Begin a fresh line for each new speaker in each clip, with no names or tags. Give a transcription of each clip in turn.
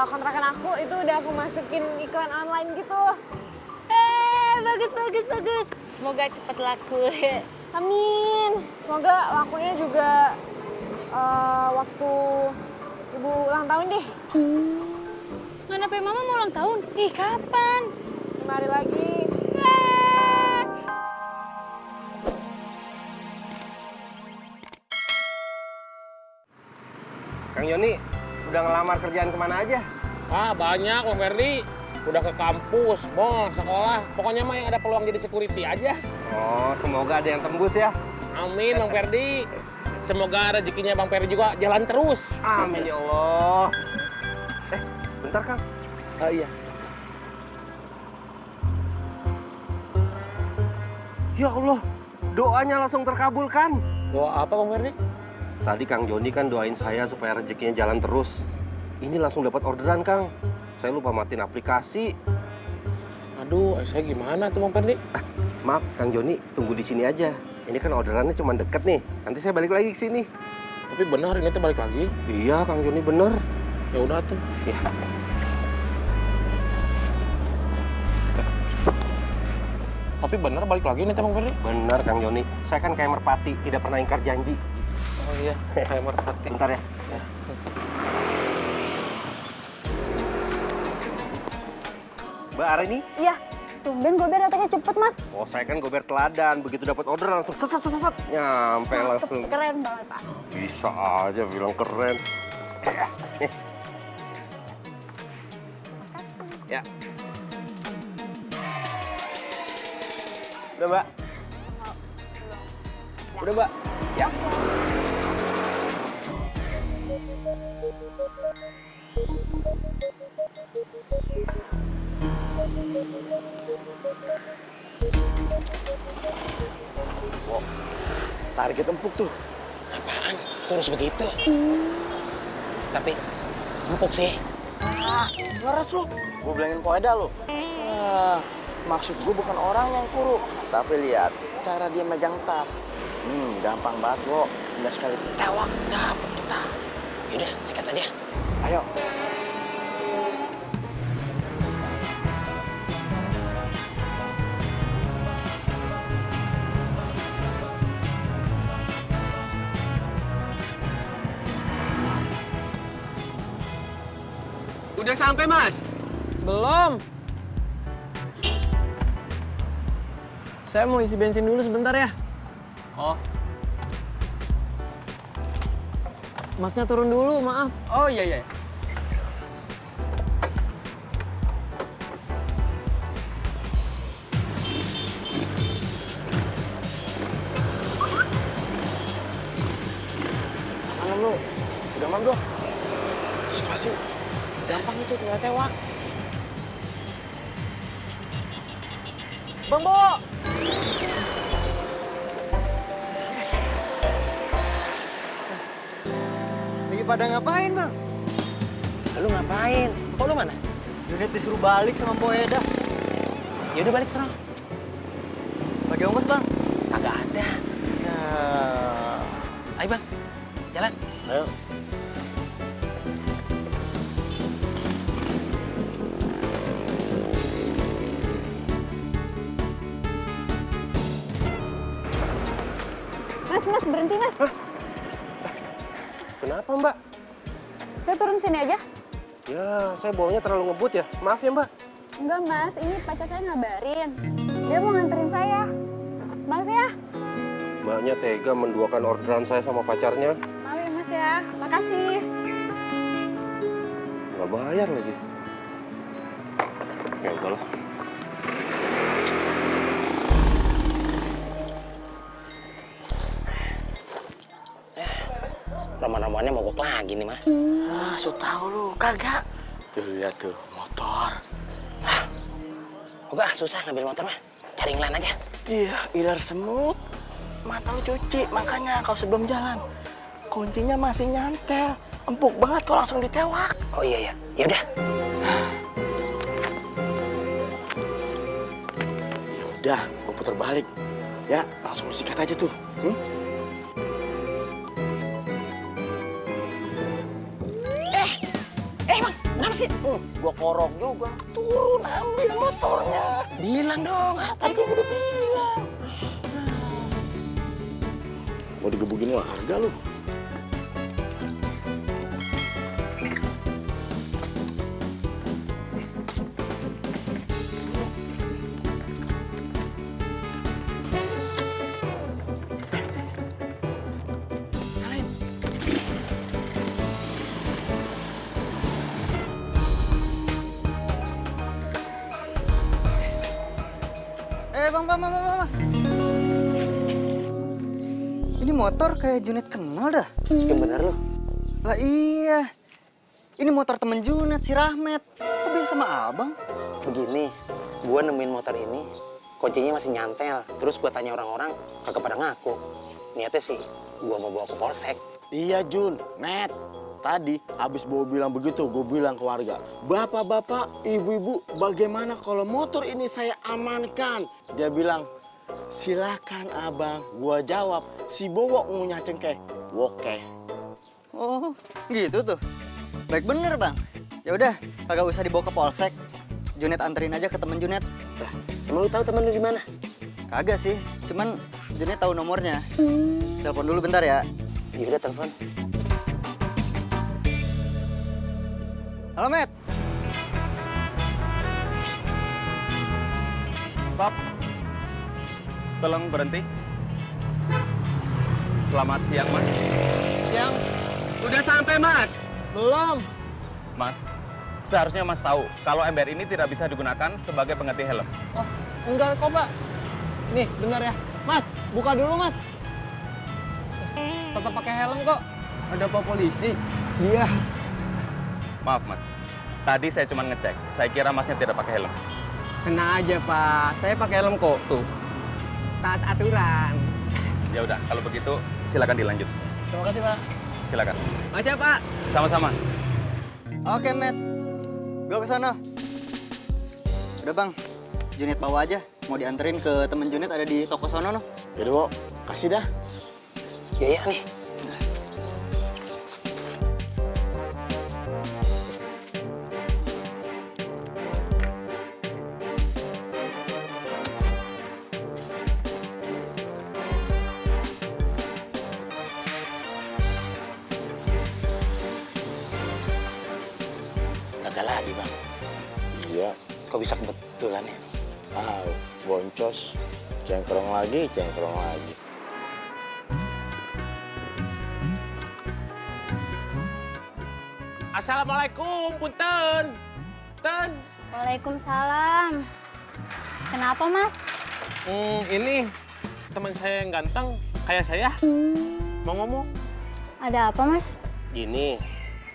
kontrakan aku itu udah aku masukin iklan online gitu.
Bagus. Semoga cepet laku.
Amin. Semoga lakunya juga waktu ibu ulang tahun deh.
Kenapa mama mau ulang tahun? Kapan?
5 hari lagi.
Kang Yoni, udah ngelamar kerjaan kemana aja?
Banyak Bang Ferdi. Udah ke kampus, mall, sekolah. Pokoknya mah yang ada peluang jadi security aja.
Oh, semoga ada yang tembus ya.
Amin Bang Ferdi. Semoga rezekinya Bang Ferdi juga jalan terus.
Amin ya Allah. Bentar Kang.
Iya.
Ya Allah, doanya langsung terkabulkan.
Doa apa Bang Ferdi?
Tadi Kang Joni kan doain saya supaya rezekinya jalan terus. Ini langsung dapat orderan Kang. Saya lupa matiin aplikasi.
Aduh, saya gimana tuh Bang Ferdi?
Maaf, Kang Joni, tunggu di sini aja. Ini kan orderannya cuma deket nih. Nanti saya balik lagi ke sini.
Tapi benar ini tuh balik lagi.
Iya, Kang Joni bener.
Ya udah tuh.
Ya.
Tapi benar balik lagi nih Bang Ferdi.
Bener, Kang Joni. Saya kan kayak merpati, tidak pernah ingkar janji.
Oh iya, kayak merpati.
Bentar ya. Mbak Arini?
Iya, tumben gober datangnya cepet, Mas.
Oh, saya kan gober teladan. Begitu dapat order langsung set. Nyampe langsung.
Keren banget, Pak.
Bisa aja bilang keren. Ya. Udah, Mbak? Udah, Mbak? Ya.
Wow, target empuk tuh. Apaan? Kurus begitu? Tapi empuk sih. Ngeres lu. Gue bilangin Poeda lu. Maksud gue bukan orang yang kurus. Tapi lihat cara dia megang tas. Gampang banget, Bo. Tinggal sekali tewak, dapet kita. Yaudah, sikat aja. Ayo.
Udah sampai, Mas?
Belum. Saya mau isi bensin dulu sebentar ya.
Oh.
Masnya turun dulu, maaf.
Oh, iya.
Mana lu? Udah aman, Bro? Situasi gampang itu, tinggal tewak.
Bang Bo!
Lagi pada ngapain, Bang?
Lu ngapain? Kok lu mana?
Unit disuruh balik sama Poeda.
Yaudah balik sana.
Bagi ongkos, Bang.
Kagak ada. Ayo, Bang. Jalan. Ayo.
Mas, berhenti, Mas.
Kenapa, Mbak?
Saya turun sini aja.
Ya, saya bawanya terlalu ngebut ya. Maaf ya, Mbak.
Enggak, Mas. Ini pacar saya ngabarin. Dia mau nganterin saya. Maaf ya.
Mbaknya tega menduakan orderan saya sama pacarnya.
Maaf ya, Mas ya. Makasih.
Nggak bayar lagi. Ya udahlah.
Roman-romannya mogok lagi nih, mah. So tau lu, kagak. Tuh lihat tuh, motor. Enggak, susah ngambil motor mah. Cari yang lain aja. Iya, iler semut. Mata lu cuci, makanya kalau sebelum jalan. Kuncinya masih nyantel. Empuk banget kalau langsung ditewak. Oh iya. Yaudah. Yaudah, gua putar balik. Ya, langsung lu sikat aja tuh. Bang, kenapa sih? Gua korok juga. Turun ambil motornya. Bilang dong, tadi kan udah bilang. Mau digebukin warga lu.
Bang. Ini motor kayak Junet kenal dah.
Yang bener lu.
Lah iya. Ini motor temen Junet, si Rahmat. Kok bisa sama abang?
Begini, gua nemuin motor ini, kuncinya masih nyantel. Terus gua tanya orang-orang, kagak pada ngaku. Niatnya sih, gua mau bawa ke polsek.
Iya Jun, Net. Tadi habis Bowo bilang begitu, gue bilang ke warga, bapak-bapak, ibu-ibu, bagaimana kalau motor ini saya amankan? Dia bilang, silakan abang. Gua jawab, si Bowo ngunyah cengkeh. Oke.
Oh, gitu tuh. Baik bener bang. Ya udah, kagak usah dibawa ke polsek. Junet anterin aja ke temen Junet.
Lah, emang lu tahu temen lu di mana?
Kagak sih, cuman Junet tahu nomornya. Telepon dulu bentar ya.
Ya udah telepon.
Halo, Met.
Stop. Tolong berhenti. Selamat siang, Mas.
Siang. Udah sampai, Mas? Belum.
Mas, seharusnya Mas tahu kalau ember ini tidak bisa digunakan sebagai pengganti helm.
Oh, enggak kok, Pak. Nih, bentar ya. Mas, buka dulu, Mas. Tetap pakai helm kok. Ada Pak Polisi? Iya.
Maaf, Mas. Tadi saya cuma ngecek. Saya kira Masnya tidak pakai helm.
Tenang aja, Pak. Saya pakai helm kok, tuh. Taat aturan.
Ya udah, kalau begitu silakan dilanjut.
Terima kasih, Pak.
Silakan.
Makasih ya, Pak.
Sama-sama.
Oke, Met. Gue kesana. Udah bang, Junet bawa aja. Mau dianterin ke temen Junet ada di toko sono no.
Jadi Bowo, kasih dah.
Ya nih. Kagak lagi bang.
Iya.
Kok bisa kebetulan ya?
Ah, boncos. Cengkrong lagi.
Assalamualaikum, punten. Punten.
Waalaikumsalam. Kenapa, Mas?
Ini teman saya yang ganteng, kayak saya. Mau ngomong?
Ada apa, Mas?
Gini,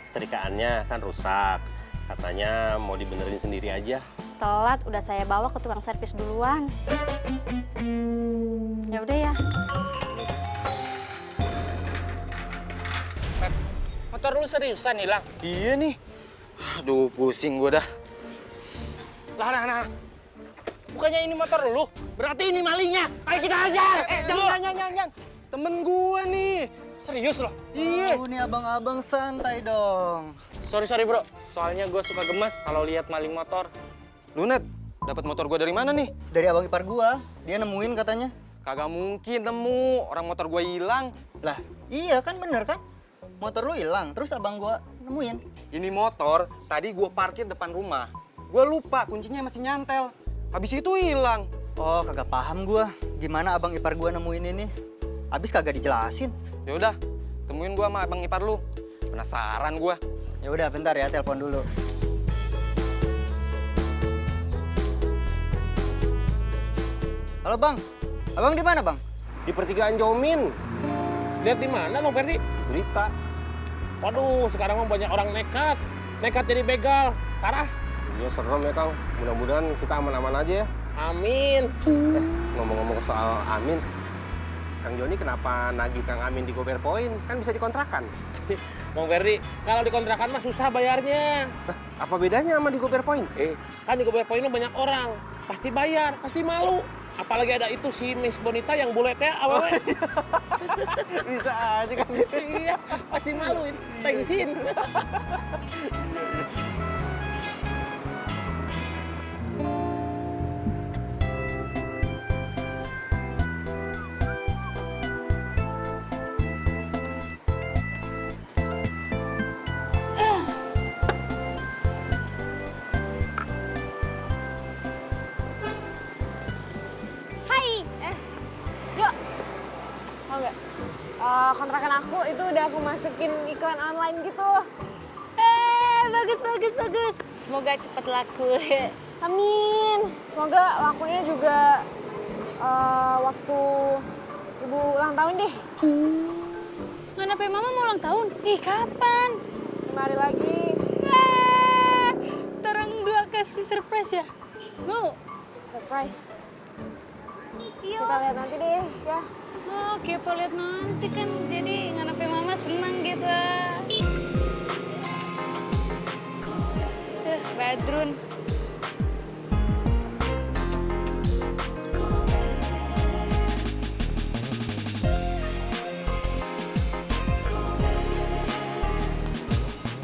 setrikaannya kan rusak. Katanya mau dibenerin sendiri aja.
Telat, udah saya bawa ke tukang servis duluan. Ya udah ya.
Motor lu seriusan hilang?
Iya nih. Aduh, pusing gua dah.
Lah. Bukannya ini motor lu? Berarti ini malingnya. Ayo kita ajar.
Jangan. Temen gua nih.
Serius loh?
Iya.
Oh, nih abang-abang santai dong.
Sorry bro. Soalnya gue suka gemes kalau lihat maling motor.
Lu Net, dapat motor gua dari mana nih?
Dari abang ipar gua, dia nemuin katanya.
Kagak mungkin nemu, orang motor gua hilang.
Lah, iya kan bener kan? Motor lu hilang, terus abang gua nemuin.
Ini motor tadi gua parkir depan rumah. Gua lupa kuncinya masih nyantel. Habis itu hilang.
Oh, kagak paham gua. Gimana abang ipar gua nemuin ini? Habis kagak dijelasin.
Ya udah, temuin gua sama abang ipar lu. Penasaran gua.
Ya udah, bentar ya, telepon dulu. Halo bang, abang di mana bang?
Di pertigaan Jomin.
Lihat di mana Bang Ferdi?
Berita.
Waduh, sekarang mah banyak orang nekat. Nekat jadi begal. Parah.
Iya serem ya Kang. Mudah-mudahan kita aman-aman aja ya.
Amin.
Ngomong-ngomong soal Amin. Kang Joni kenapa nagih Kang Amin di Gober Point? Kan bisa dikontrakan.
Bang Ferdi, kalau dikontrakan mah susah bayarnya.
Apa bedanya sama di Gober Point?
Kan di Gober Point mah banyak orang. Pasti bayar, pasti malu. Apalagi ada itu si Miss Bonita yang buletnya awalnya.
Bisa aja kan.
Iya, pasti malu itu. Tengsin.
Tau nggak? Kontrakan aku itu udah aku masukin iklan online gitu.
Bagus. Semoga cepat laku.
Amin. Semoga lakunya juga waktu ibu ulang tahun deh.
Mana pe mama mau ulang tahun? Kapan?
5 hari lagi.
Terang dua kasih surprise ya? Mau?
Surprise.
Iya.
Kita lihat nanti deh ya.
Kepo lihat nanti kan. Jadi ngana pe mama senang gitu. Badrun.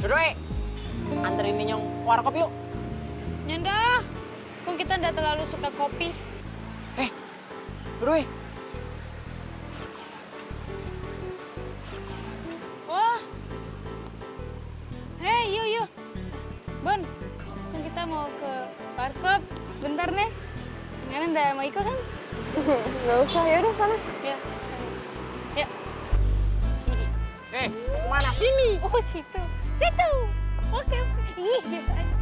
Doi, anterin Ninyong warkop yuk.
Nyanda, kok kita nggak terlalu suka kopi.
Doi,
Wah. Hei, yuk. Bon, kan kita mau ke warkop. Bentar nih. Jangan nggak mau ikut kan?
Nggak usah, yaudah sana.
Ya. Ya.
mana sini?
Oh, situ. Oke. Ih, biasa aja.